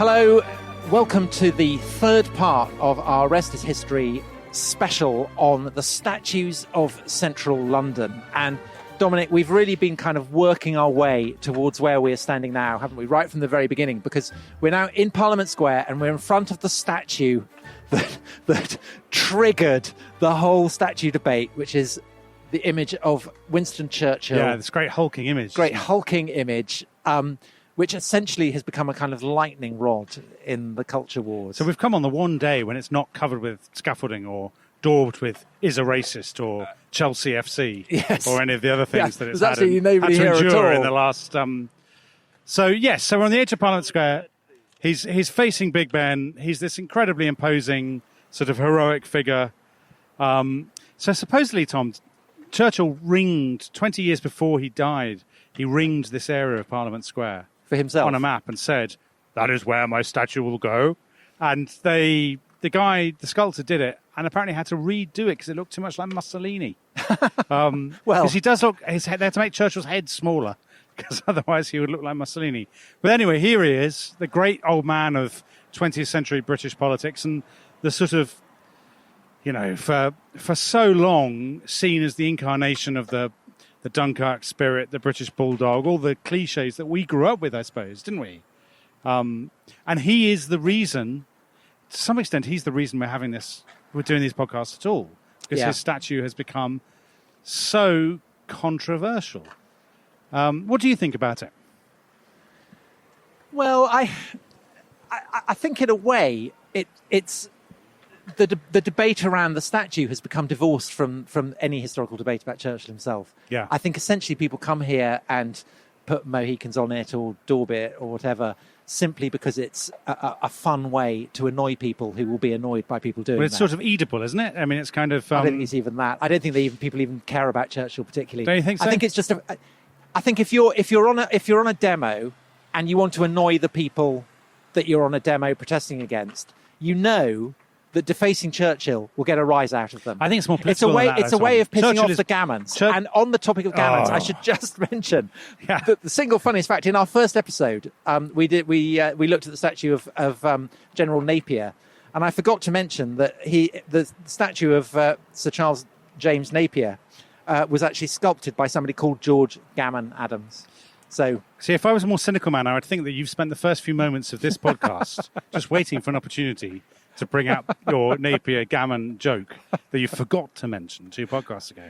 Hello, welcome to the third part of our Rest is History special on the statues of central London. And Dominic, we've really been kind of working our way towards where we are standing now, haven't we? Right from the very beginning, because we're now in Parliament Square and we're in front of the statue that triggered the whole statue debate, which is the image of Winston Churchill. Yeah, this great hulking image. Which essentially has become a kind of lightning rod in the culture wars. So we've come on the one day when it's not covered with scaffolding or daubed with "is a racist" or Chelsea FC, yes, or any of the other things that it's had to endure in the last. So we're on the edge of Parliament Square. He's facing Big Ben. He's this incredibly imposing, sort of heroic figure. So supposedly, Tom, Churchill ringed 20 years before he died. He ringed this area of Parliament Square for himself on a map and said, "That is where my statue will go." And the sculptor did it, and apparently had to redo it because it looked too much like Mussolini. Because he does look, they had to make Churchill's head smaller, because otherwise he would look like Mussolini. But anyway, here he is, the great old man of 20th century British politics, and the sort of, for so long seen as the incarnation of the Dunkirk spirit, the British bulldog, all the cliches that we grew up with, I suppose, didn't we? And he is the reason, to some extent, he's the reason we're doing these podcasts at all, because his statue has become so controversial. What do you think about it? Well, I think in a way it's the debate around the statue has become divorced from any historical debate about Churchill himself. Yeah. I think essentially people come here and put Mohicans on it or daub it or whatever simply because it's a fun way to annoy people who will be annoyed by people doing that. But it's sort of Oedipal, isn't it? I mean, it's kind of... I don't think it's even that. I don't think people even care about Churchill particularly. Don't you think so? I think it's just I think if you're on a demo and you want to annoy the people that you're on a demo protesting against, you know that defacing Churchill will get a rise out of them. I think it's more political than that. It's a way of pissing Churchill off the gammons. And on the topic of gammons, I should just mention that the single funniest fact in our first episode, we looked at the statue of General Napier, and I forgot to mention that the statue of Sir Charles James Napier was actually sculpted by somebody called George Gammon Adams. So, see, if I was a more cynical man, I would think that you've spent the first few moments of this podcast just waiting for an opportunity to bring up your Napier gammon joke that you forgot to mention 2 podcasts ago.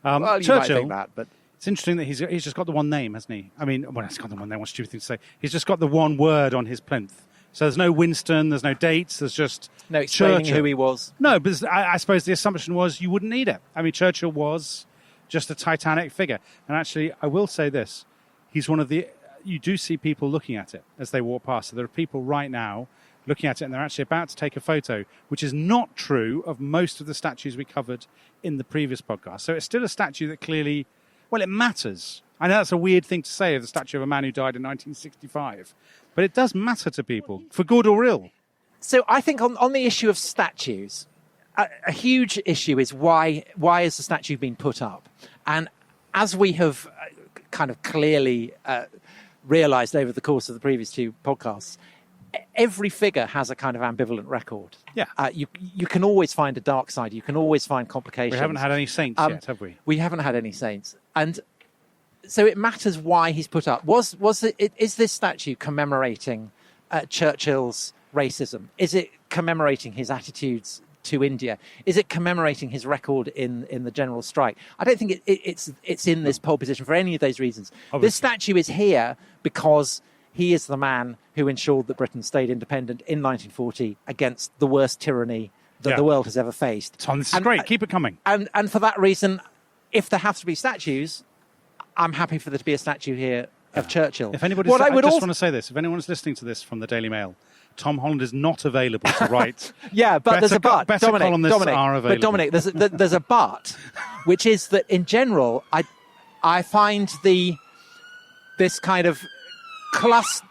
Well, you Churchill, might think that, but it's interesting that he's just got the one name, hasn't he? I mean, well, he's got the one name. What stupid thing to say. He's just got the one word on his plinth. So there's no Winston, there's no dates, there's just no explaining Churchill. Who he was. No, but I suppose the assumption was you wouldn't need it. I mean, Churchill was just a titanic figure. And actually, I will say this. He's one of the... You do see people looking at it as they walk past. So there are people right now looking at it, and they're actually about to take a photo, which is not true of most of the statues we covered in the previous podcast. So it's still a statue that clearly, well, it matters. I know that's a weird thing to say of the statue of a man who died in 1965, but it does matter to people, for good or ill. So I think on the issue of statues, a huge issue is why has the statue been put up? And as we have kind of clearly realised over the course of the previous 2 podcasts, every figure has a kind of ambivalent record. Yeah. You can always find a dark side. You can always find complications. We haven't had any saints yet, have we? We haven't had any saints. And so it matters why he's put up. Is this statue commemorating Churchill's racism? Is it commemorating his attitudes to India? Is it commemorating his record in the general strike? I don't think it's in this pole position for any of those reasons. Obviously. This statue is here because he is the man who ensured that Britain stayed independent in 1940 against the worst tyranny that the world has ever faced. Tom, this is great. Keep it coming. And for that reason, if there have to be statues, I'm happy for there to be a statue here of Churchill. If anybody's, I just want to say this. If anyone's listening to this from the Daily Mail, Tom Holland is not available to write. Yeah, but there's a but. Better columnists are available. But Dominic, there's a but, which is that in general, I find this kind of cluster.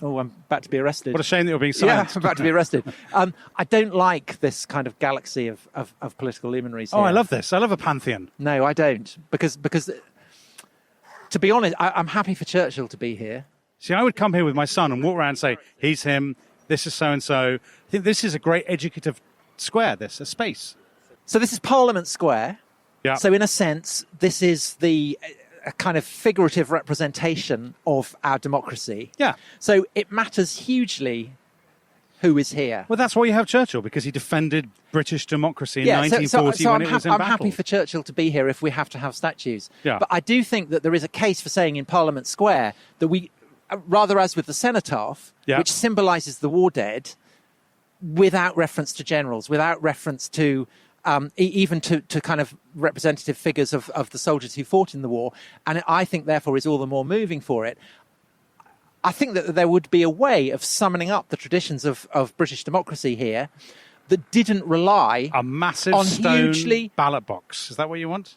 Oh, I'm about to be arrested. What a shame that you're being silenced. Yeah, I'm about to be arrested. I don't like this kind of galaxy of political luminaries here. Oh, I love this. I love a pantheon. No, I don't. Because to be honest, I'm happy for Churchill to be here. See, I would come here with my son and walk around and say, he's him, this is so-and-so. I think this is a great educative square, a space. So this is Parliament Square. Yeah. So in a sense, this is a kind of figurative representation of our democracy. Yeah. So it matters hugely who is here. Well, that's why you have Churchill, because he defended British democracy in 1940 so when it was in I'm battle. happy for Churchill to be here if we have to have statues. Yeah. But I do think that there is a case for saying in Parliament Square that we, rather as with the cenotaph, which symbolises the war dead, without reference to generals, without reference to even to kind of representative figures of the soldiers who fought in the war, and I think therefore is all the more moving for it. I think that there would be a way of summoning up the traditions of British democracy here that didn't rely a massive on stone hugely ballot box. Is that what you want?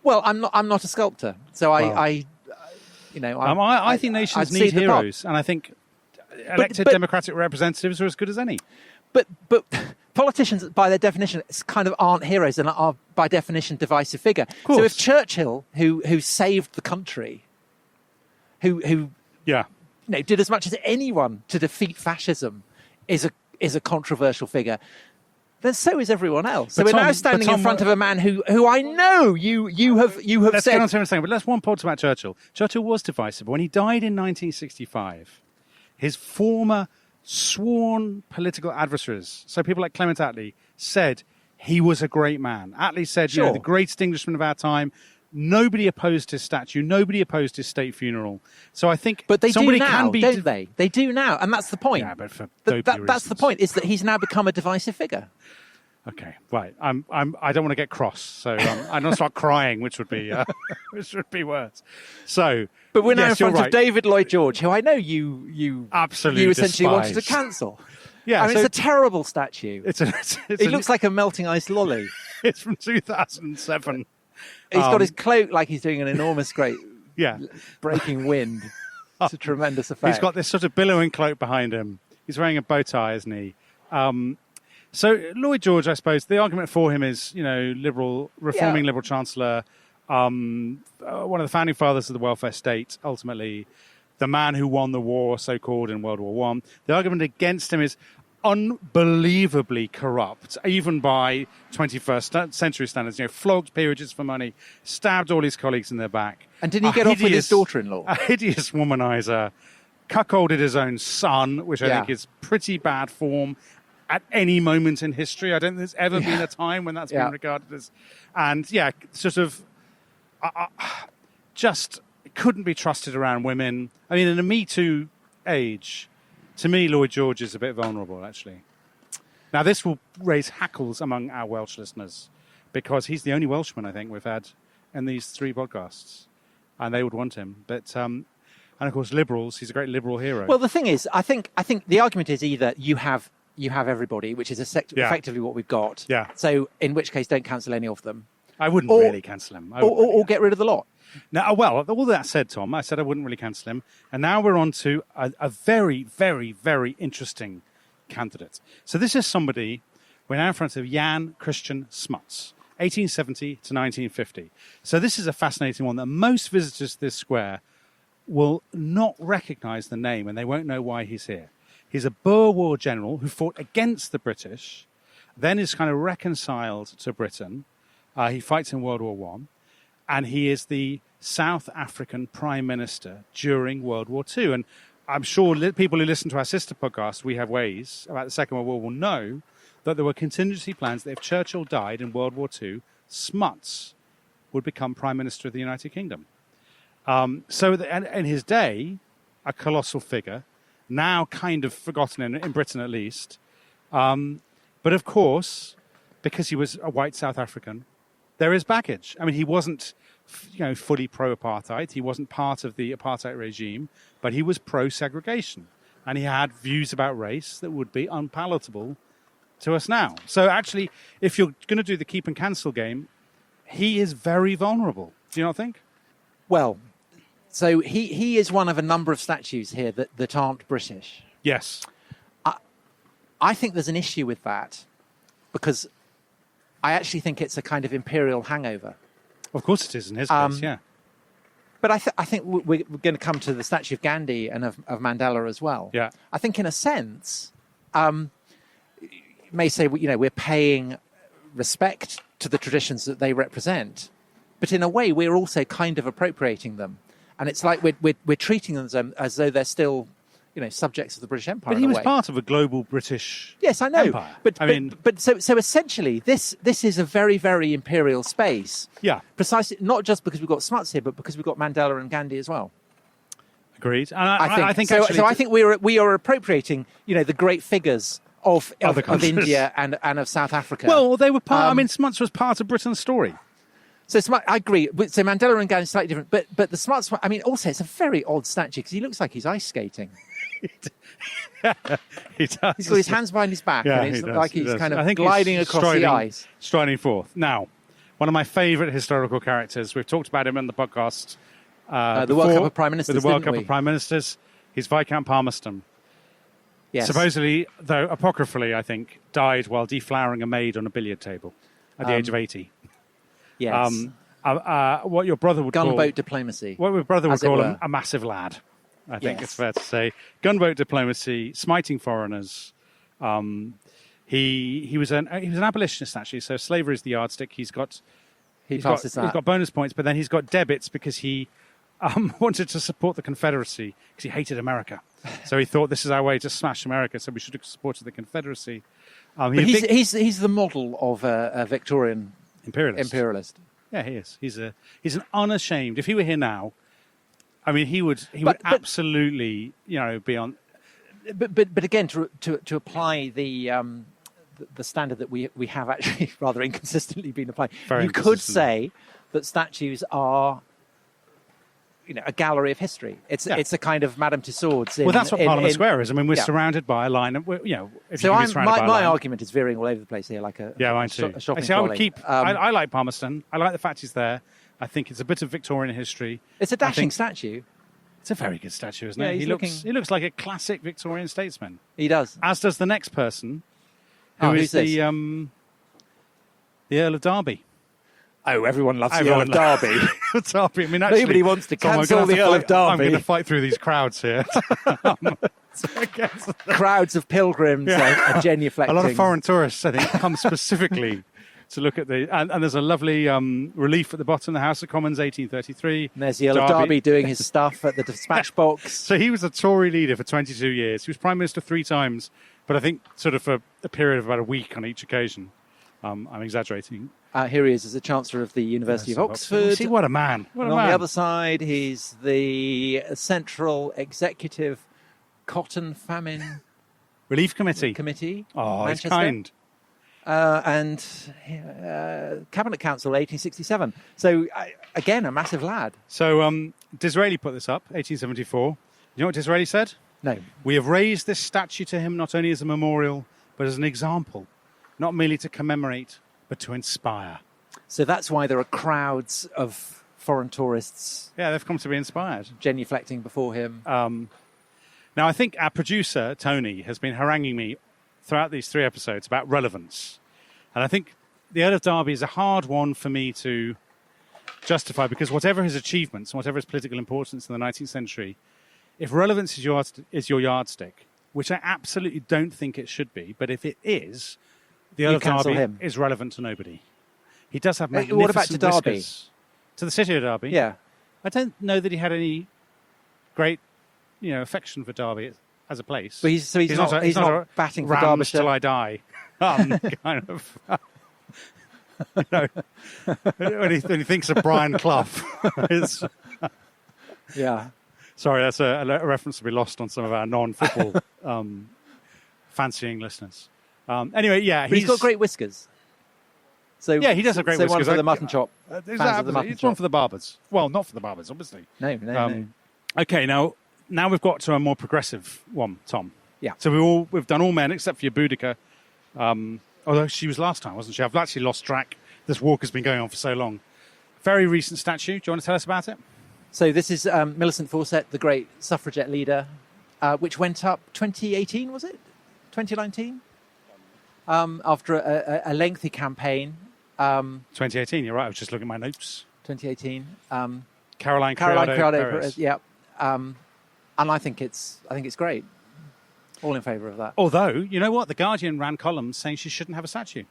Well, I'm not a sculptor, so I think nations need heroes, and I think elected democratic representatives are as good as any. But politicians, by their definition, kind of aren't heroes and are by definition divisive figure. So if Churchill, who saved the country, who did as much as anyone to defeat fascism, is a controversial figure, then so is everyone else. So we're now standing in front of a man who I know you have let's said. Get on to everything, but let's one point about Churchill. Churchill was divisive. When he died in 1965, his former sworn political adversaries, so people like Clement Attlee, said he was a great man. Attlee said, the greatest Englishman of our time. Nobody opposed his statue. Nobody opposed his state funeral. So I think, but they do now, don't they? They do now, and that's the point. Yeah, but for that's the point. Is that he's now become a divisive figure. Okay, right. I don't want to get cross, so I don't start crying, which would be worse. So, but we're now in front of David Lloyd George, who I know you absolutely essentially despise. wanted to cancel. Yeah, I mean, it's a terrible statue. It looks like a melting ice lolly. It's from 2007. He's got his cloak like he's doing an enormous, great breaking wind. It's a tremendous effect. He's got this sort of billowing cloak behind him. He's wearing a bow tie, isn't he? So Lloyd George, I suppose, the argument for him is, reforming Liberal Chancellor, one of the founding fathers of the welfare state, ultimately, the man who won the war, so-called, in World War I. The argument against him is unbelievably corrupt, even by 21st century standards. Flogged peerages for money, stabbed all his colleagues in their back. And didn't he get off with his daughter-in-law? A hideous womanizer, cuckolded his own son, which I think is pretty bad form at any moment in history. I don't think there's ever been a time when that's been regarded as... And, sort of just couldn't be trusted around women. I mean, in a Me Too age... To me, Lloyd George is a bit vulnerable, actually. Now, this will raise hackles among our Welsh listeners because he's the only Welshman, I think, we've had in these 3 podcasts, and they would want him. But, and of course, liberals, he's a great liberal hero. Well, the thing is, I think the argument is either you have everybody, which is effectively what we've got. Yeah. So, in which case, don't cancel any of them. I wouldn't really cancel him. Or get rid of the lot. Now, well, all that said, Tom, I said I wouldn't really cancel him. And now we're on to a very, very, very interesting candidate. So this is somebody, we're now in front of Jan Christian Smuts, 1870 to 1950. So this is a fascinating one that most visitors to this square will not recognise the name and they won't know why he's here. He's a Boer War general who fought against the British, then is kind of reconciled to Britain. He fights in World War I. And he is the South African Prime Minister during World War II. And I'm sure people who listen to our sister podcast, We Have Ways, about the Second World War, will know that there were contingency plans that if Churchill died in World War II, Smuts would become Prime Minister of the United Kingdom. So in his day, a colossal figure, now kind of forgotten in Britain at least. But of course, because he was a white South African, there is baggage. I mean, he wasn't, fully pro-apartheid. He wasn't part of the apartheid regime, but he was pro-segregation. And he had views about race that would be unpalatable to us now. So actually, if you're going to do the keep and cancel game, he is very vulnerable. Do you not think? Well, so he is one of a number of statues here that aren't British. Yes. I think there's an issue with that because I actually think it's a kind of imperial hangover. Of course it is in his case, yeah. But I think we're going to come to the statue of Gandhi and of Mandela as well. Yeah. I think in a sense, you may say, we're paying respect to the traditions that they represent, but in a way we're also kind of appropriating them. And it's like we're treating them as though they're still, subjects of the British Empire. But he was part of a global British Yes, I know. empire. But so essentially, this is a very, very imperial space. Yeah. Precisely, not just because we've got Smuts here, but because we've got Mandela and Gandhi as well. Agreed. And I think so. actually, So I think we are appropriating, the great figures of India and of South Africa. Well, they were part. Smuts was part of Britain's story. So I agree. So Mandela and Gandhi are slightly different, but the Smuts one, also it's a very odd statue because he looks like he's ice skating. He does. He's got his hands behind his back, Yeah, and it's he does, like he he's does. kind I of think gliding he's across the ice. Striding forth. Now, one of my favourite historical characters. We've talked about him on the podcast. The World Cup of Prime Ministers. With the World Cup of Prime Ministers. He's Viscount Palmerston. Yes. Supposedly, though apocryphally, I think, died while deflowering a maid on a billiard table at the age of 80. Yes. What your brother would call... Gunboat diplomacy. What your brother would as it call were. a massive lad, I think Yes. it's fair to say. Gunboat diplomacy, smiting foreigners. He was an abolitionist, actually, so slavery is the yardstick. He's got bonus points, but then he's got debits because he wanted to support the Confederacy because he hated America. So he thought this is our way to smash America, so we should have supported the Confederacy. He's the model of a Victorian imperialist. Yeah, he is. He's an unashamed. If he were here now, he would absolutely be on. But again, to apply the standard that we have actually rather inconsistently been applying, you could say that statues are a gallery of history. It's a kind of Madame Tussauds. Well, that's what Parliament Square is. We're surrounded by a line of, my argument is veering all over the place here, like a mine too. A shopping I would trolley. I like Palmerston. I like the fact he's there. I think it's a bit of Victorian history. It's a dashing statue. It's a very good statue, isn't Yeah, it? He looks like a classic Victorian statesman. He does. As does the next person, who is the Earl of Derby. Oh, everyone loves the Earl of Derby. Derby. Actually, nobody wants to cancel the Earl of Derby. I'm going to fight through these crowds here. Crowds of pilgrims are genuflecting. A lot of foreign tourists, I think, come specifically to look at and there's a lovely relief at the bottom, the House of Commons, 1833. And there's the Earl of Derby doing his stuff at the dispatch box. So he was a Tory leader for 22 years. He was Prime Minister 3 times, but I think sort of for a period of about a week on each occasion. I'm exaggerating. Here he is as the Chancellor of the University of Oxford. See, what a man. On the other side, he's the Central Executive Cotton Famine Relief Committee. Oh, Manchester. He's kind. And Cabinet Council, 1867. So, again, a massive lad. So Disraeli put this up, 1874. You know what Disraeli said? No. We have raised this statue to him not only as a memorial, but as an example, not merely to commemorate, but to inspire. So that's why there are crowds of foreign tourists. Yeah, they've come to be inspired. Genuflecting before him. Now, I think our producer, Tony, has been haranguing me throughout these 3 episodes about relevance. And I think the Earl of Derby is a hard one for me to justify because whatever his achievements, whatever his political importance in the 19th century, if relevance is your yardstick, which I absolutely don't think it should be, but if it is, the Earl of Derby is relevant to nobody. He does have magnificent What about to Derby? whiskers. To the city of Derby? Yeah. I don't know that he had any great, affection for Derby as a place. But he's not batting for Rams Derbyshire till I die. Kind of. When he thinks of Brian Clough. Yeah. Sorry, that's a reference to be lost on some of our non-football fancying listeners. Anyway, yeah. But he's got great whiskers. So yeah, he does have great whiskers. One for the mutton chop. It's one for the barbers. Well, not for the barbers, obviously. No. Okay, now we've got to a more progressive one, Tom. Yeah. So we've done all men except for your Boudica. Although she was last time, wasn't she? I've actually lost track. This walk has been going on for so long. Very recent statue. Do you want to tell us about it? So this is Millicent Fawcett, the great suffragette leader, which went up 2018, was it? 2019? After a lengthy campaign. 2018, you're right. I was just looking at my notes. 2018. Caroline Criado Perez. Perez. Yeah. And I think it's great. All in favour of that. Although, you know what? The Guardian ran columns saying she shouldn't have a statue.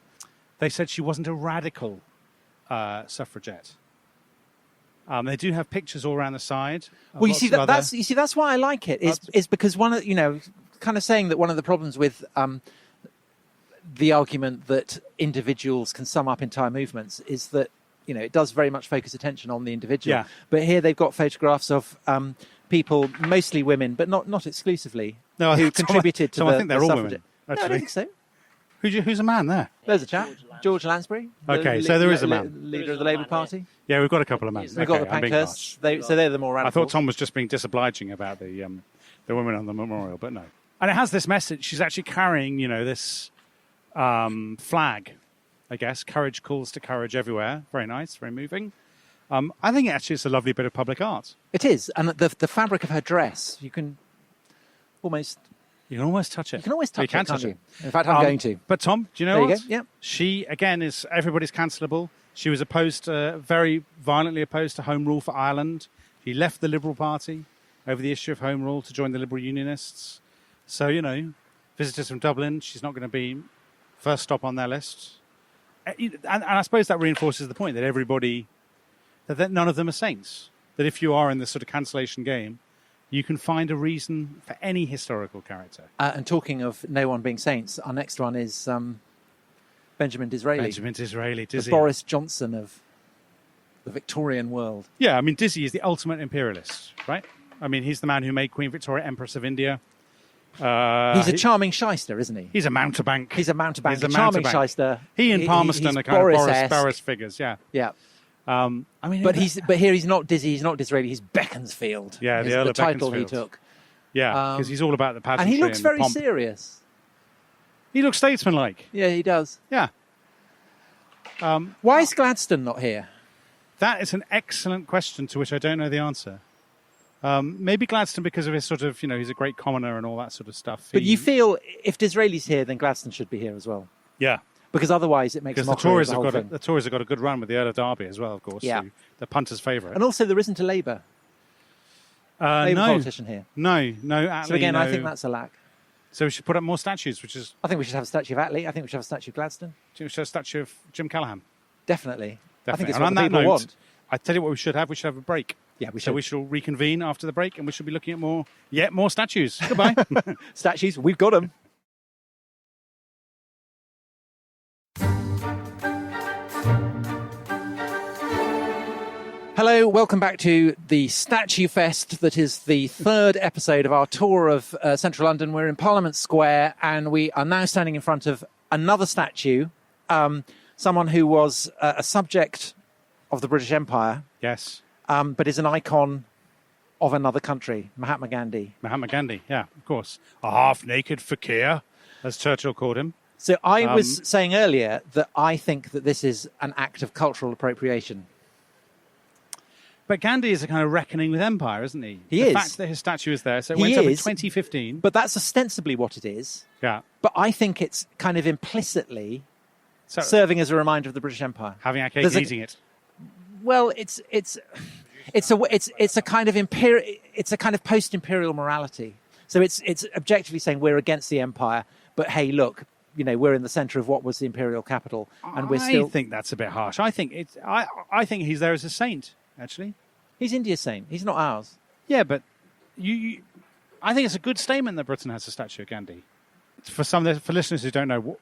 They said she wasn't a radical suffragette. They do have pictures all around the side. Well, that's why I like it. Is because one of kind of saying that one of the problems with the argument that individuals can sum up entire movements is that it does very much focus attention on the individual. Yeah. But here they've got photographs of people, mostly women, but not exclusively, who contributed to the I think they're all suffragette. women. Actually. No, I don't think so. Who's a man there? There's a chap, George Lansbury. Okay, so there is a man. Leader of the Labour Party. Yeah, we've got a couple of men. We've got the Pankhursts. So they're the more radical. I thought Tom was just being disobliging about the women on the memorial, but no. And it has this message. She's actually carrying, this flag, I guess. Courage calls to courage everywhere. Very nice, very moving. I think actually it's a lovely bit of public art. It is. And the fabric of her dress, you can almost touch it. You can always touch it, can't you? it. In fact, I'm going to. But Tom, do you know there what? You go. Yep. She, again, is everybody's cancelable. She was very violently opposed to Home Rule for Ireland. She left the Liberal Party over the issue of Home Rule to join the Liberal Unionists. So, visitors from Dublin, she's not going to be first stop on their list. And I suppose that reinforces the point that none of them are saints. That if you are in this sort of cancellation game, you can find a reason for any historical character. And talking of no one being saints, our next one is Benjamin Disraeli. Benjamin Disraeli, Dizzy. The Boris Johnson of the Victorian world. Yeah, I mean, Dizzy is the ultimate imperialist, right? I mean, he's the man who made Queen Victoria Empress of India. He's a charming shyster, isn't he? He's a mountebank. He's a charming shyster. He and Palmerston are kind of Boris figures, yeah. Yeah. But here he's not Dizzy, he's not Disraeli, he's Beaconsfield. Yeah, the Earl of title Beaconsfield. he took. Yeah, because he's all about the pageantry. And he looks very pomp. serious. He looks statesmanlike. Yeah, he does. Yeah. Why is Gladstone not here? That is an excellent question to which I don't know the answer. Maybe Gladstone because of his sort of, he's a great commoner and all that sort of stuff. But you feel if Disraeli's here, then Gladstone should be here as well. Yeah. Because otherwise it makes because mockery of the Tories have got a good run with the Earl of Derby as well, of course. Yeah. So the punter's favourite. And also there isn't a Labour politician here. No, Attlee, so again, I think that's a lack. So we should put up more statues, I think we should have a statue of Attlee. I think we should have a statue of Gladstone. We should have a statue of Jim Callaghan. Definitely. I think it's and what the people want. I tell you what we should have. We should have a break. Yeah, we should. So we shall reconvene after the break and we should be looking at more statues. Goodbye. Statues, we've got them. Hello, welcome back to the Statue Fest. That is the third episode of our tour of central London. We're in Parliament Square and we are now standing in front of another statue, someone who was a subject of the British Empire. Yes. But is an icon of another country, Mahatma Gandhi. Mahatma Gandhi, yeah, of course. A half-naked fakir, as Churchill called him. So I was saying earlier that I think that this is an act of cultural appropriation. But Gandhi is a kind of reckoning with empire, isn't he? He is. The fact that his statue is there, so it went up in 2015. But that's ostensibly what it is. Yeah. But I think it's kind of implicitly serving as a reminder of the British Empire. Having our cake and eating it. Well, it's a kind of post-imperial morality. So it's objectively saying we're against the empire, but hey, look, we're in the centre of what was the imperial capital, and we're still. I think that's a bit harsh. I think he's there as a saint. Actually, he's India's saint. He's not ours. Yeah, but I think it's a good statement that Britain has a statue of Gandhi. For listeners who don't know,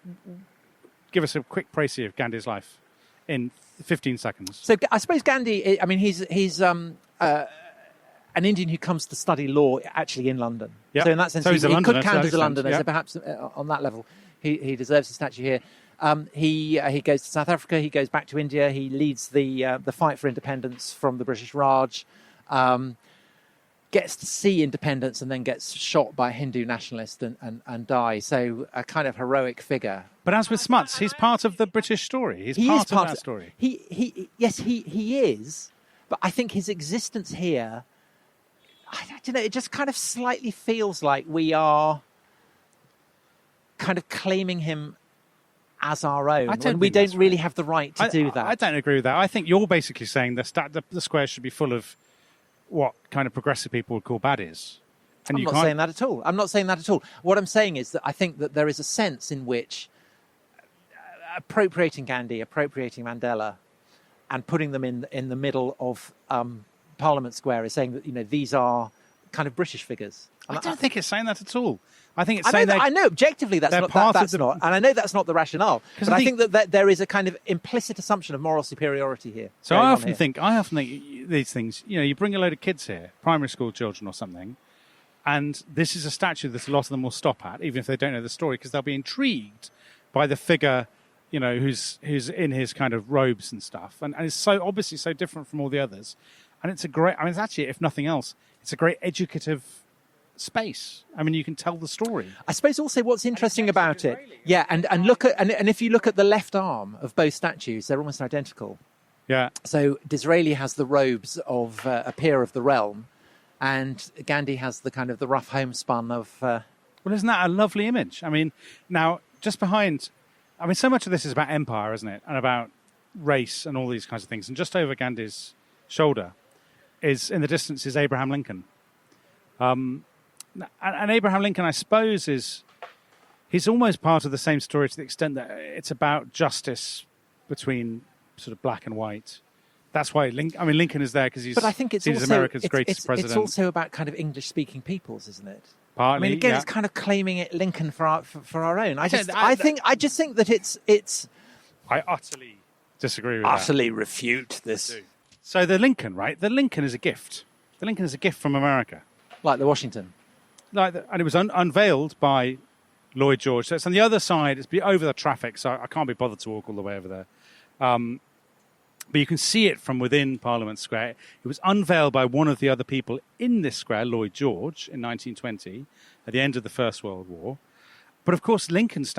give us a quick précis of Gandhi's life in 15 seconds. So I suppose Gandhi. I mean, he's an Indian who comes to study law actually in London. Yep. So in that sense, he could count as a Londoner. Yep. So perhaps on that level, he deserves a statue here. He goes to South Africa. He goes back to India. He leads the fight for independence from the British Raj. Gets to see independence and then gets shot by a Hindu nationalist and dies. So a kind of heroic figure. But as with Smuts, he's part of the British story. He's part of that story. He is. But I think his existence here, I don't know, it just kind of slightly feels like we are kind of claiming him as our own, when we don't really have the right to do that. I don't agree with that. I think you're basically saying the square should be full of what kind of progressive people would call baddies. And I'm not saying that at all. I'm not saying that at all. What I'm saying is that I think that there is a sense in which appropriating Gandhi, appropriating Mandela, and putting them in the middle of Parliament Square is saying that, these are kind of British figures. I don't think it's saying that at all. I think it's saying I know objectively that's not, and I know that's not the rationale. But I think that there is a kind of implicit assumption of moral superiority here. So I often think these things. You bring a load of kids here, primary school children or something, and this is a statue that a lot of them will stop at, even if they don't know the story, because they'll be intrigued by the figure, who's in his kind of robes and stuff, and it's so obviously so different from all the others, and it's a great. I mean, it's actually, if nothing else, it's a great educative space. I mean, you can tell the story. I suppose also what's interesting about it, and look at and if you look at the left arm of both statues, they're almost identical. Yeah. So Disraeli has the robes of a peer of the realm, and Gandhi has the kind of the rough homespun of. Well, isn't that a lovely image? I mean, now just behind, I mean, so much of this is about empire, isn't it, and about race and all these kinds of things. And just over Gandhi's shoulder, is in the distance is Abraham Lincoln. And Abraham Lincoln, I suppose, he's almost part of the same story to the extent that it's about justice between sort of black and white. That's why Lincoln is there because but I think it's also, America's greatest president. It's also about kind of English-speaking peoples, isn't it? Partly, I mean, again, it's kind of claiming it Lincoln for our own. I just think that it's. I utterly disagree with that. Utterly refute this. So the Lincoln, right? The Lincoln is a gift. The Lincoln is a gift from America. Like the Washington. And it was unveiled by Lloyd George. So it's on the other side. It's over the traffic, so I can't be bothered to walk all the way over there. But you can see it from within Parliament Square. It was unveiled by one of the other people in this square, Lloyd George, in 1920, at the end of the First World War. But of course, some of Lincoln's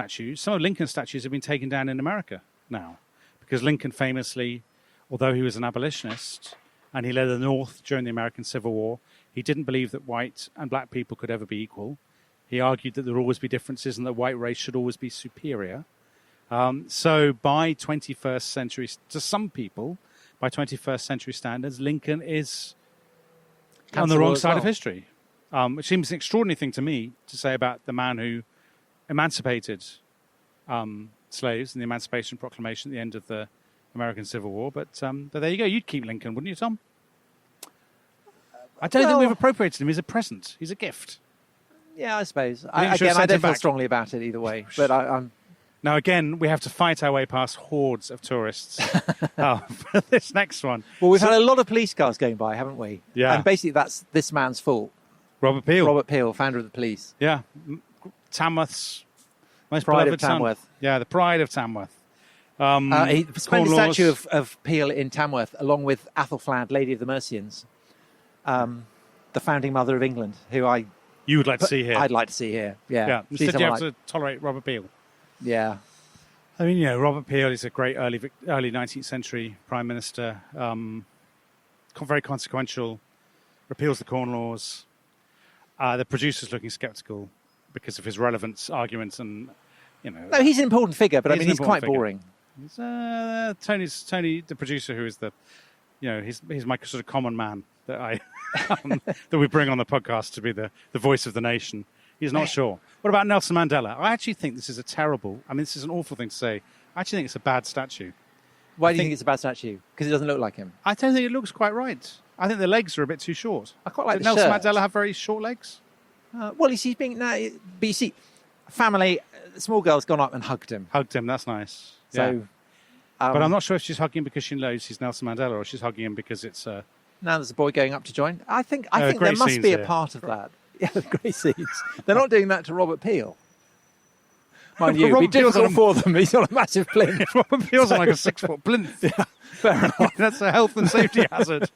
statues have been taken down in America now. Because Lincoln famously, although he was an abolitionist, and he led the North during the American Civil War, he didn't believe that white and black people could ever be equal. He argued that there would always be differences and that white race should always be superior. So by 21st century, to some people, by 21st century standards, Lincoln is on the wrong side of history. Which seems an extraordinary thing to me to say about the man who emancipated slaves in the Emancipation Proclamation at the end of the American Civil War. But there you go. You'd keep Lincoln, wouldn't you, Tom? I don't think we've appropriated him. He's a present. He's a gift. Yeah, I suppose. I don't feel strongly about it either way. But I'm... Now, again, we have to fight our way past hordes of tourists for this next one. Well, we've had a lot of police cars going by, haven't we? Yeah. And basically, that's this man's fault. Robert Peel, founder of the police. Yeah. Tamworth's most pride beloved of Tamworth. Son. Yeah, the pride of Tamworth. He splendid statue of Peel in Tamworth, along with Athelflaed, Lady of the Mercians, the founding mother of England, who you would like to see here. I'd like to see here. Yeah. Instead, you have to tolerate Robert Peel. Yeah. I mean, Robert Peel is a great early 19th century prime minister, very consequential, repeals the Corn Laws. The producer's looking sceptical because of his relevance arguments and, No, he's an important figure, but he's quite boring. He's, Tony, the producer, who is he's my sort of common man that I that we bring on the podcast to be the voice of the nation. He's not sure. What about Nelson Mandela? I actually think this is this is an awful thing to say. I actually think it's a bad statue. Why do you think it's a bad statue? Because it doesn't look like him? I don't think it looks quite right. I think the legs are a bit too short. I quite like Did the Nelson shirt. Mandela have very short legs? Well, he's being... No, but you see, family, small girl's gone up and hugged him. That's nice. So, yeah. But I'm not sure if she's hugging him because she knows he's Nelson Mandela or she's hugging him because it's... Now there's a boy going up to join. I think there must be a part of that. Yeah, the great scenes. They're not doing that to Robert Peel. Mind you, it'd be difficult for them. He's on a massive plinth. Robert Peel's on like a 6-foot plinth. Yeah, fair enough. That's a health and safety hazard.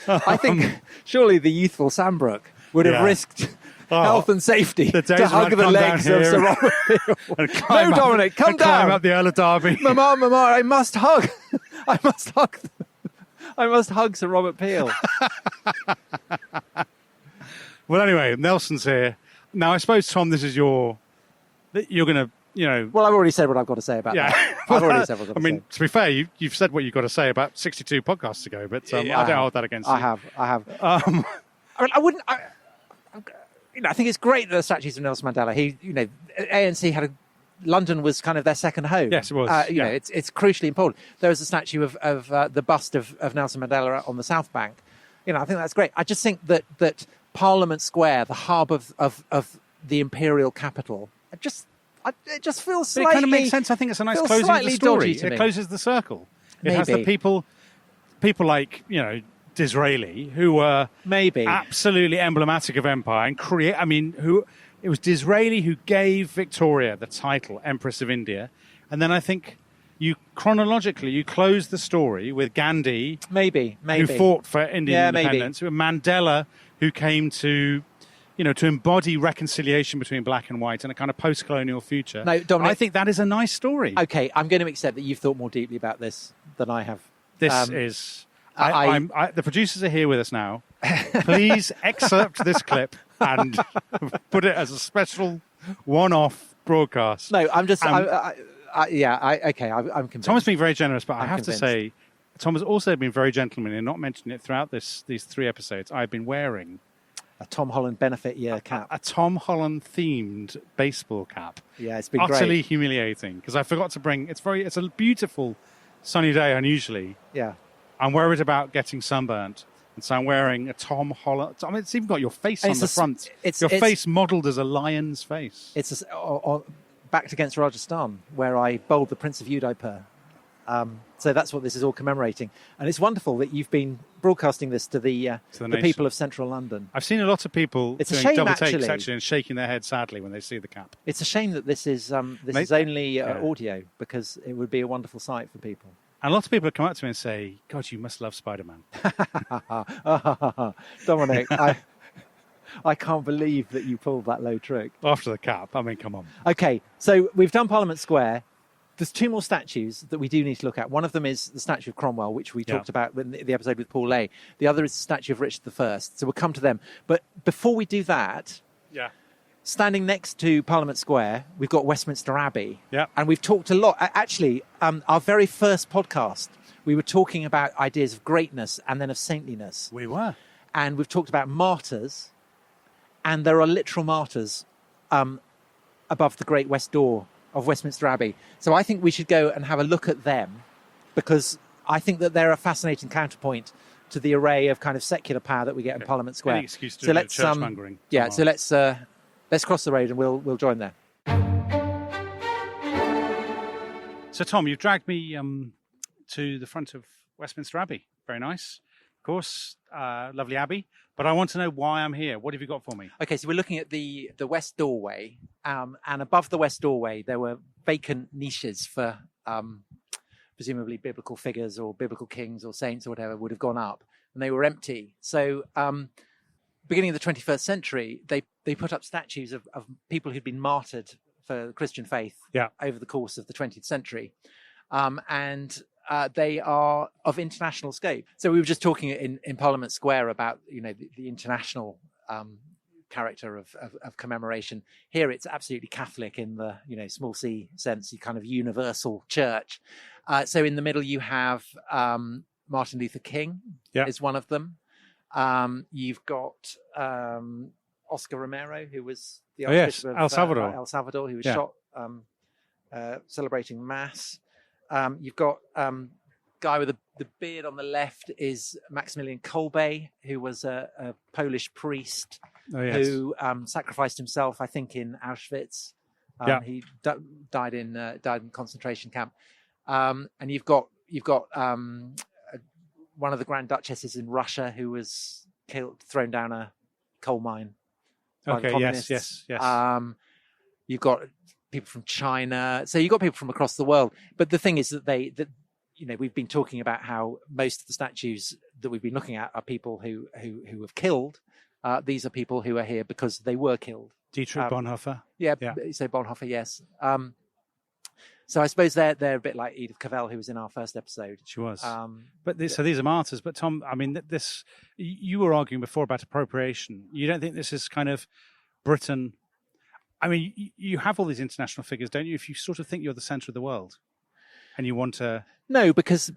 I think surely the youthful Sambrook would have risked health and safety to hug the legs of Sir Robert Peel. No, Dominic, come down. Climb up the Earl of Derby. Mama, I must hug. I must hug Sir Robert Peel. Well, anyway, Nelson's here. Now, I suppose, Tom, this is you're going to, Well, I've already said what I've got to say about that. I've already said what I've got to say. To be fair, you've said what you've got to say about 62 podcasts ago, but I don't hold that against you. I have. I mean, I wouldn't. I think it's great that the statues of Nelson Mandela. ANC had London was kind of their second home. Yes, it was. It's crucially important. There was a statue of the bust of Nelson Mandela on the South Bank. I think that's great. I just think that Parliament Square, the hub of the imperial capital, it just feels slightly... But it kind of makes sense. I think it's a nice closing of the story. It closes the circle. It has the people like, Disraeli, who were absolutely emblematic of empire and it was Disraeli who gave Victoria the title Empress of India. And then I think chronologically you close the story with Gandhi, who fought for Indian independence, Mandela, who came to embody reconciliation between black and white and a kind of post-colonial future. No, Dominic, I think that is a nice story. Okay, I'm going to accept that you've thought more deeply about this than I have. This is... the producers are here with us now. Please excerpt this clip and put it as a special one-off broadcast. No, I'm just... I'm convinced. Tom has been very generous, but I have to say, Tom has also been very gentlemanly and not mentioned it throughout these 3 episodes. I've been wearing... a Tom Holland benefit year cap. A Tom Holland-themed baseball cap. Yeah, it's been utterly great. humiliating, because I forgot to bring... It's a beautiful sunny day, unusually. Yeah. I'm worried about getting sunburnt, and so I'm wearing a Tom Holland... I mean, it's even got your face on the front. Your face modelled as a lion's face. It's backed against Rajasthan, where I bowled the Prince of Udaipur. So that's what this is all commemorating. And it's wonderful that you've been broadcasting this to the people of central London. I've seen a lot of people doing double takes actually and shaking their head sadly when they see the cap. It's a shame that this is only audio, because it would be a wonderful sight for people. And a lot of people have come up to me and say, God, you must love Spider-Man. Dominic, I can't believe that you pulled that low trick. After the cap, I mean, come on. Okay, so we've done Parliament Square. There's 2 more statues that we do need to look at. One of them is the statue of Cromwell, which we talked about in the episode with Paul Lay. The other is the statue of Richard I. So we'll come to them. But before we do that, standing next to Parliament Square, we've got Westminster Abbey. Yeah. And we've talked a lot. Actually, our very first podcast, we were talking about ideas of greatness and then of saintliness. We were. And we've talked about martyrs. And there are literal martyrs above the Great West Door of Westminster Abbey. So I think we should go and have a look at them, because I think that they're a fascinating counterpoint to the array of kind of secular power that we get in Parliament Square. Any excuse to do church-mongering. So let's cross the road and we'll join there. So Tom, you've dragged me to the front of Westminster Abbey. Very nice. Of course, lovely Abbey. But I want to know why I'm here. What have you got for me? Okay, so we're looking at the west doorway, and above the west doorway there were vacant niches for presumably biblical figures or biblical kings or saints or whatever would have gone up, and they were empty. So beginning of the 21st century, they put up statues of people who'd been martyred for the Christian faith over the course of the 20th century. And they are of international scope. So we were just talking in Parliament Square about the international character of commemoration. Here it's absolutely Catholic in the small c sense, kind of universal church. So in the middle you have Martin Luther King is one of them. You've got Oscar Romero, who was the Archbishop of El Salvador, who was shot celebrating Mass. You've got guy with the beard on the left is Maximilian Kolbe, who was a Polish priest who sacrificed himself, I think, in Auschwitz. He died in concentration camp. And you've got one of the Grand Duchesses in Russia who was thrown down a coal mine by the communists. Yes. You've got people from China, so you've got people from across the world. But the thing is that we've been talking about how most of the statues that we've been looking at are people who have killed. These are people who are here because they were killed. Dietrich Bonhoeffer. So Bonhoeffer, yes. So I suppose they're a bit like Edith Cavell, who was in our first episode. She was. So these are martyrs. But Tom, I mean, you were arguing before about appropriation. You don't think this is kind of Britain? I mean, you have all these international figures, don't you? If you sort of think you're the centre of the world and you want to... No, because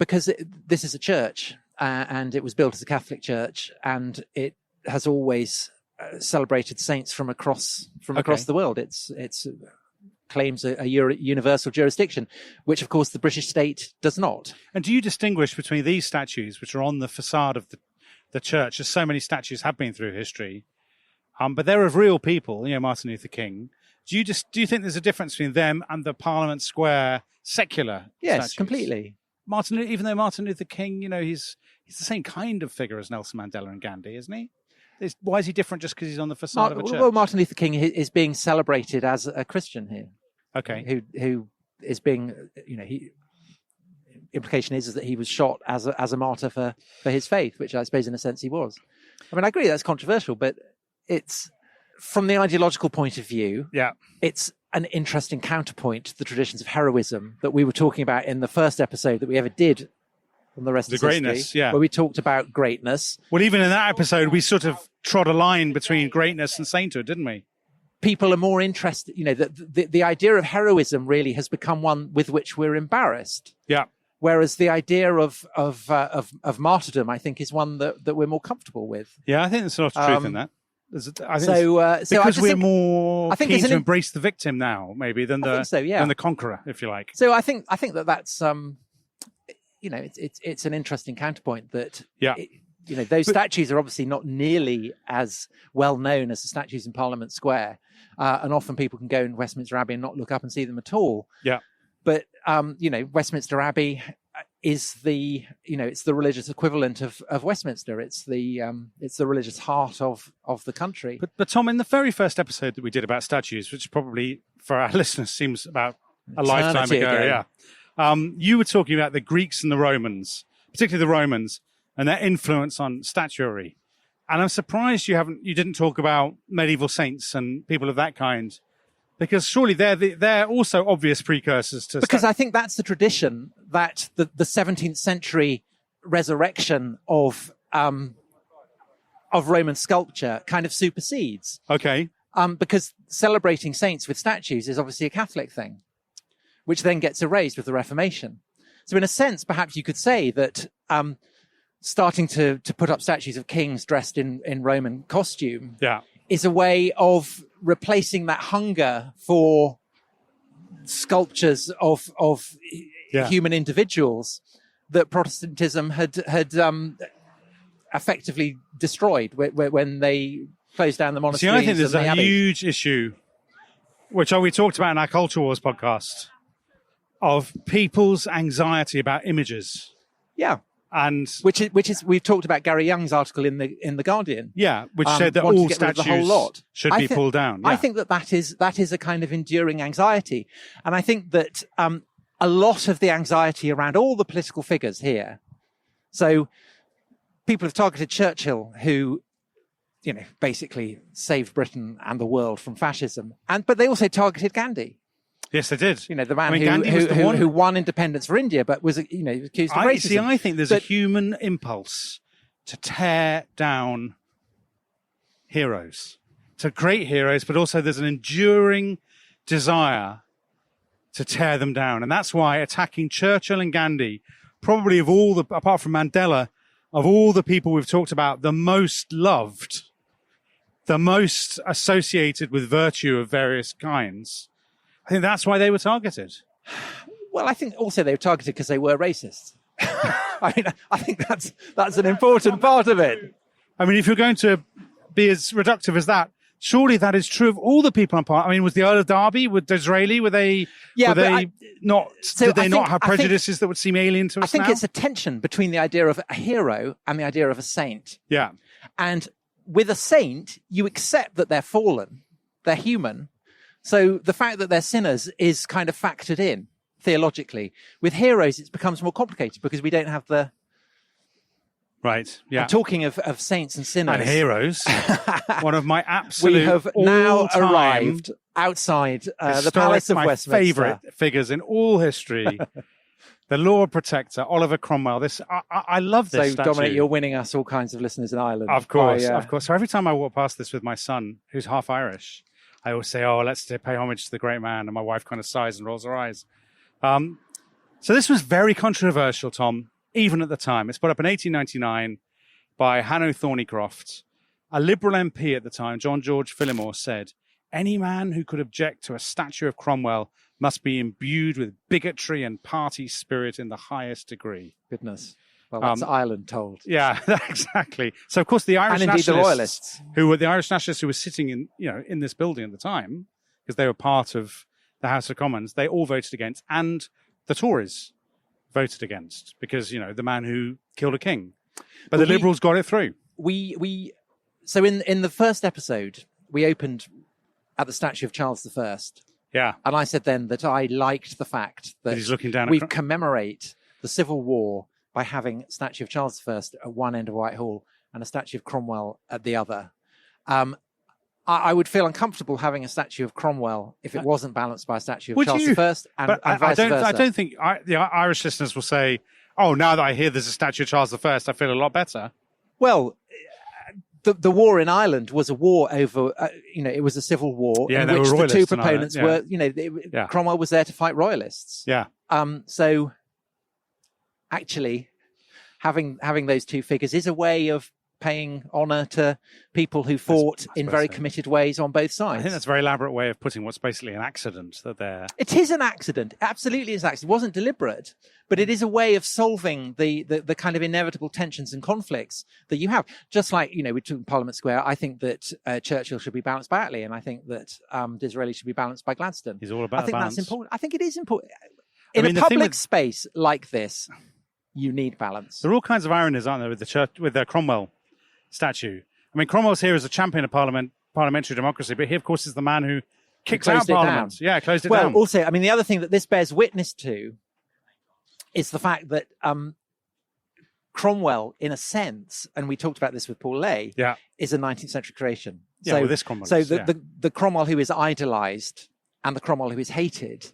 this is a church and it was built as a Catholic church, and it has always celebrated saints from across the world. It's claims a universal jurisdiction, which of course the British state does not. And do you distinguish between these statues, which are on the facade of the church, as so many statues have been through history, but they're of real people, Martin Luther King. Do you think there's a difference between them and the Parliament Square secular Yes, statues? Completely. Even though Martin Luther King, he's the same kind of figure as Nelson Mandela and Gandhi, isn't he? Why is he different just because he's on the facade of a church? Well, Martin Luther King is being celebrated as a Christian here. Okay. Who is being, implication is that he was shot as a martyr for his faith, which I suppose in a sense he was. I mean, I agree that's controversial, but it's, from the ideological point of view, it's an interesting counterpoint to the traditions of heroism that we were talking about in the first episode that we ever did on the rest of greatness, history, where we talked about greatness. Well, even in that episode, we sort of trod a line between greatness and sainthood, didn't we? People are more interested, the idea of heroism really has become one with which we're embarrassed. Yeah. Whereas the idea of martyrdom, I think, is one that we're more comfortable with. Yeah, I think there's a lot of truth in that. Because we're more keen to embrace the victim now, maybe, than the conqueror, if you like. So I think that's it's an interesting counterpoint that those statues are obviously not nearly as well known as the statues in Parliament Square, and often people can go in Westminster Abbey and not look up and see them at all. Yeah, but Westminster Abbey is it's the religious equivalent of Westminster. It's the religious heart of the country. But Tom, in the very first episode that we did about statues, which probably for our listeners seems about a lifetime ago, you were talking about the Greeks and the Romans, particularly the Romans, and their influence on statuary. And I'm surprised you didn't talk about medieval saints and people of that kind, because surely they're also obvious precursors to... Because I think that's the tradition that the 17th century resurrection of Roman sculpture kind of supersedes. Okay. Because celebrating saints with statues is obviously a Catholic thing, which then gets erased with the Reformation. So in a sense, perhaps you could say that starting to put up statues of kings dressed in Roman costume is a way of replacing that hunger for sculptures of human individuals that Protestantism had effectively destroyed when they closed down the monasteries. See, I think there's a huge issue, which we talked about in our Culture Wars podcast, of people's anxiety about images. Yeah. And which is we've talked about Gary Young's article in the Guardian. Yeah, which said that all statues should be pulled down. Yeah. I think that is a kind of enduring anxiety, and I think that a lot of the anxiety around all the political figures here. So people have targeted Churchill, who basically saved Britain and the world from fascism, but they also targeted Gandhi. Yes, they did. The man who won independence for India, but was accused of racism. See, I think there's a human impulse to tear down heroes, to great heroes, but also there's an enduring desire to tear them down. And that's why attacking Churchill and Gandhi, probably apart from Mandela, of all the people we've talked about, the most loved, the most associated with virtue of various kinds, I think that's why they were targeted. Well, I think also they were targeted because they were racist. I think that's an important part of it. I mean, if you're going to be as reductive as that, surely that is true of all the people on part. I mean, was the Earl of Derby, with Disraeli, did they not have prejudices that would seem alien to us now? I think it's a tension between the idea of a hero and the idea of a saint. Yeah. And with a saint, you accept that they're fallen, they're human. So the fact that they're sinners is kind of factored in theologically. With heroes, it becomes more complicated because we don't have the... Right, yeah. And talking of saints and sinners... And heroes. One of my absolute We have now arrived outside the Palace of Westminster. My favourite figures in all history. The Lord Protector, Oliver Cromwell. I love this statue. Dominic, you're winning us all kinds of listeners in Ireland. Of course, of course. So every time I walk past this with my son, who's half Irish, I always say, oh, let's pay homage to the great man. And my wife kind of sighs and rolls her eyes. So this was very controversial, Tom, even at the time. It's put up in 1899 by Hanno Thornycroft. A Liberal MP at the time, John George Phillimore, said, any man who could object to a statue of Cromwell must be imbued with bigotry and party spirit in the highest degree. Goodness. Well, that's Ireland told. Yeah, exactly. So, of course, the Irish and indeed nationalists, the Royalists, who were sitting in this building at the time, because they were part of the House of Commons, they all voted against, and the Tories voted against, because the man who killed a king. But the Liberals got it through. So in the first episode, we opened at the statue of Charles I. Yeah. And I said then that I liked the fact that he's looking down we commemorate the Civil War by having a statue of Charles I at one end of Whitehall and a statue of Cromwell at the other. I would feel uncomfortable having a statue of Cromwell if it wasn't balanced by a statue of Charles I and vice versa. I don't think the Irish listeners will say, oh, now that I hear there's a statue of Charles I, I feel a lot better. Well, the war in Ireland was a war over, it was a civil war in which the two proponents were, Cromwell was there to fight royalists. Yeah. So actually, having those two figures is a way of paying honour to people who fought in very committed ways on both sides. I think that's a very elaborate way of putting what's basically an accident that they're... It is an accident. Absolutely is an accident. It wasn't deliberate, but it is a way of solving the kind of inevitable tensions and conflicts that you have. Just like, we took in Parliament Square, I think that Churchill should be balanced by Attlee, and I think that Disraeli should be balanced by Gladstone. He's all about I think balance. That's important. I think it is important. In a public space like this, you need balance. There are all kinds of ironies, aren't there, with the Cromwell statue. I mean, Cromwell's here as a champion of parliamentary democracy, but he, of course, is the man who kicked out Parliament. Yeah, closed it down. Well, also, the other thing that this bears witness to is the fact that Cromwell, in a sense, and we talked about this with Paul Lay, is a 19th century creation. Yeah, well, this Cromwell the Cromwell who is idolised and the Cromwell who is hated,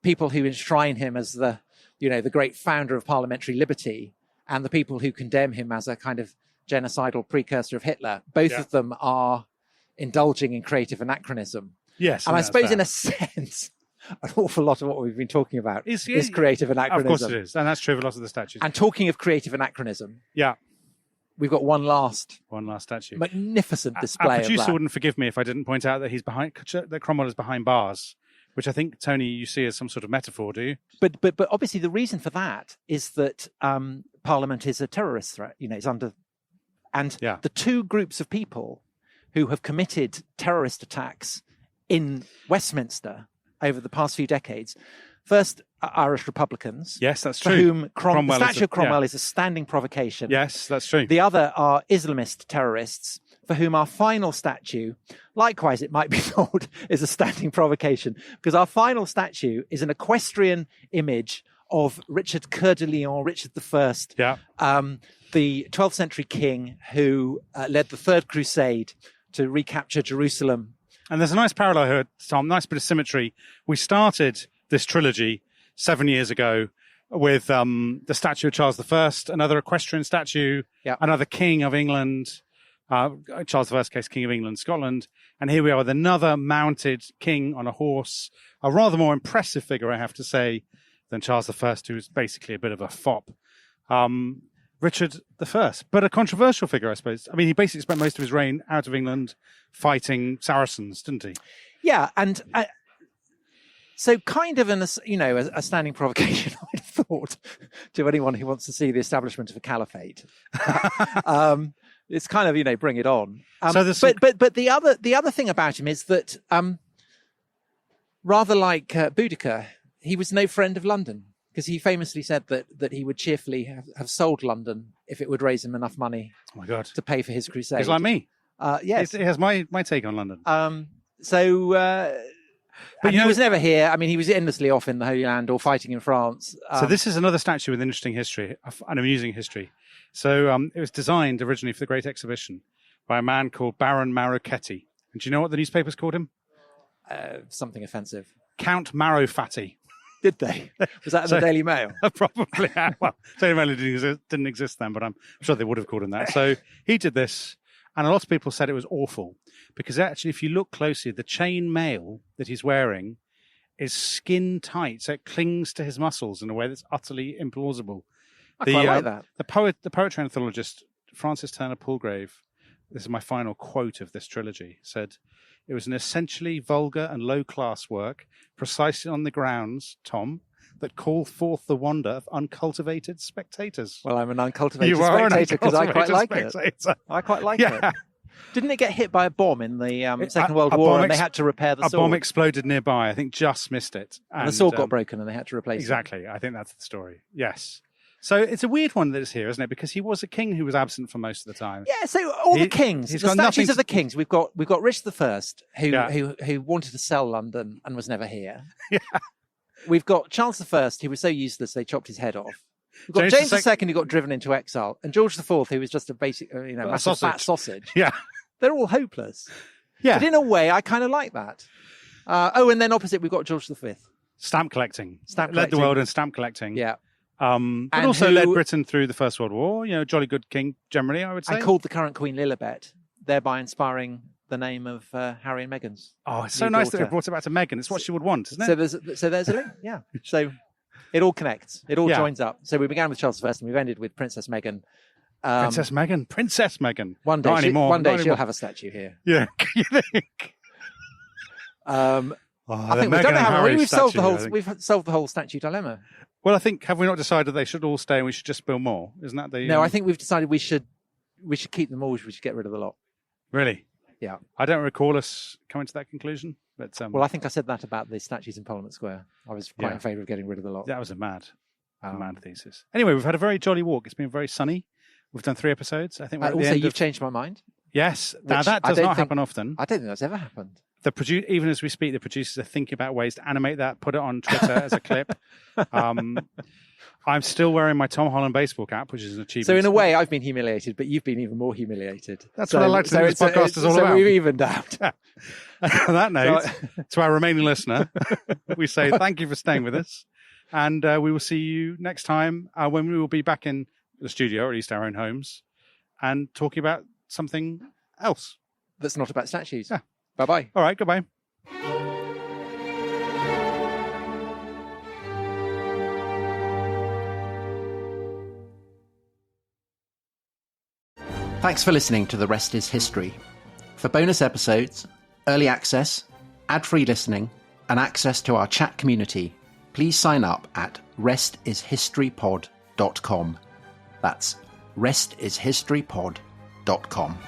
people who enshrine him as the great founder of parliamentary liberty, and the people who condemn him as a kind of genocidal precursor of Hitler, both of them are indulging in creative anachronism. Yes. And I suppose in a sense, an awful lot of what we've been talking about is creative anachronism. Of course it is. And that's true of a lot of the statues. And talking of creative anachronism, we've got one last statue. Magnificent display Our producer of that. wouldn't forgive me if I didn't point out that that Cromwell is behind bars, which I think, Tony, you see as some sort of metaphor, do you? But obviously the reason for that is that Parliament is a terrorist threat. It's under... And the two groups of people who have committed terrorist attacks in Westminster over the past few decades, first, Irish Republicans. Yes, that's true. For whom the statue of Cromwell is a standing provocation. Yes, that's true. The other are Islamist terrorists, for whom our final statue, likewise it might be thought, is a standing provocation, because our final statue is an equestrian image of Richard Coeur de Lion, Richard I, the 12th century king who led the Third Crusade to recapture Jerusalem. And there's a nice parallel here, Tom, nice bit of symmetry. We started this trilogy 7 years ago with the statue of Charles I, another equestrian statue, another king of England, Charles I, case king of England, Scotland. And here we are with another mounted king on a horse, a rather more impressive figure, I have to say, than Charles I, who's basically a bit of a fop. Richard I, but a controversial figure, I suppose. I mean, he basically spent most of his reign out of England fighting Saracens, didn't he? Yeah, and so kind of a standing provocation, I'd thought, to anyone who wants to see the establishment of a caliphate. It's kind of, bring it on. But the other thing about him is that rather like Boudicca, he was no friend of London, because he famously said that he would cheerfully have sold London if it would raise him enough money to pay for his crusade. He's like me. Yes. He has my take on London. But he was never here. I mean, he was endlessly off in the Holy Land or fighting in France. So this is another statue with interesting history, an amusing history. So it was designed originally for the Great Exhibition by a man called Baron Marocchetti. And do you know what the newspapers called him? Something offensive. Count Marofatti. Did they? Was that in the Daily Mail? Probably. Well, Daily Mail didn't exist then, but I'm sure they would have called him that. So he did this. And a lot of people said it was awful because actually, if you look closely, the chain mail that he's wearing is skin tight, so it clings to his muscles in a way that's utterly implausible. I quite like that. The poetry anthropologist Francis Turner Palgrave, this is my final quote of this trilogy, said, "It was an essentially vulgar and low-class work, precisely on the grounds, Tom, that call forth the wonder of uncultivated spectators." Well, I'm an uncultivated spectator because I quite like it. I quite like it. Didn't it get hit by a bomb in the Second World War and they had to repair the sword? A bomb exploded nearby. I think just missed it. And the sword got broken and they had to replace it. Exactly. I think that's the story. Yes. So it's a weird one that is here, isn't it? Because he was a king who was absent for most of the time. Yeah, so all the kings, the statues of the kings, we've got Richard I, who wanted to sell London and was never here. Yeah. We've got Charles I, who was so useless they chopped his head off. We've got James II, who got driven into exile, and George IV, who was just a basic, massive fat sausage. Yeah. They're all hopeless. Yeah. But in a way, I kind of like that. And then opposite, we've got George V. Stamp collecting. Led the world in stamp collecting. Yeah. But also led Britain through the First World War. Jolly good king, generally, I would say. And called the current Queen Lilibet, thereby inspiring the name of Harry and Meghan's. Oh, it's so nice that it brought it back to Meghan. It's what she would want, isn't it? So there's a link, yeah. So it all connects. It all joins up. So we began with Charles I and we've ended with Princess Meghan. Princess Meghan. One day she'll have a statue here. Yeah, you think? I think we've done it, haven't we? We've solved the whole statue dilemma. Well, I think, have we not decided they should all stay and we should just build more? Isn't that the... No, I think we've decided we should keep them all. We should get rid of the lot. Really? Yeah. I don't recall us coming to that conclusion. But well, I think I said that about the statues in Parliament Square. I was quite in favour of getting rid of the lot. That was a mad thesis. Anyway, we've had a very jolly walk. It's been very sunny. We've done 3 episodes. I think we're at the end you've changed my mind. Yes. Now, that does not happen often. I don't think that's ever happened. Even as we speak, the producers are thinking about ways to animate that, put it on Twitter as a clip. I'm still wearing my Tom Holland baseball cap, which is an achievement. So in a way, I've been humiliated, but you've been even more humiliated. That's what I like to think this podcast is all about. So we've evened out. Yeah. On that note, to our remaining listener, we say thank you for staying with us. And we will see you next time when we will be back in the studio, or at least our own homes, and talking about something else. That's not about statues. Yeah. Bye-bye. All right, goodbye. Thanks for listening to The Rest is History. For bonus episodes, early access, ad-free listening, and access to our chat community, please sign up at restishistorypod.com. That's restishistorypod.com.